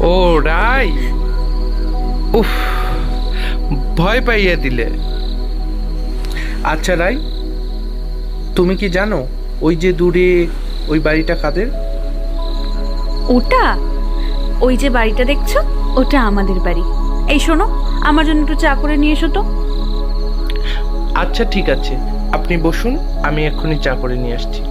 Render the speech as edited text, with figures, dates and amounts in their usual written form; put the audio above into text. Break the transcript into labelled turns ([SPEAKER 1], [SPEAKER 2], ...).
[SPEAKER 1] ও রাই, উফ, ভয় পাইয়ে দিলে। আচ্ছা রাই, তুমি কি জানো ওই যে দূরে ওই বাড়িটা কাদের?
[SPEAKER 2] ওটা, ওই যে বাড়িটা দেখছো, ওটা আমাদের বাড়ি। এই শোনো, আমার জন্য একটু চা করে নিয়ে এসো তো।
[SPEAKER 1] আচ্ছা ঠিক আছে, আপনি বসুন, আমি এক্ষুনি চা করে নিয়ে আসছি।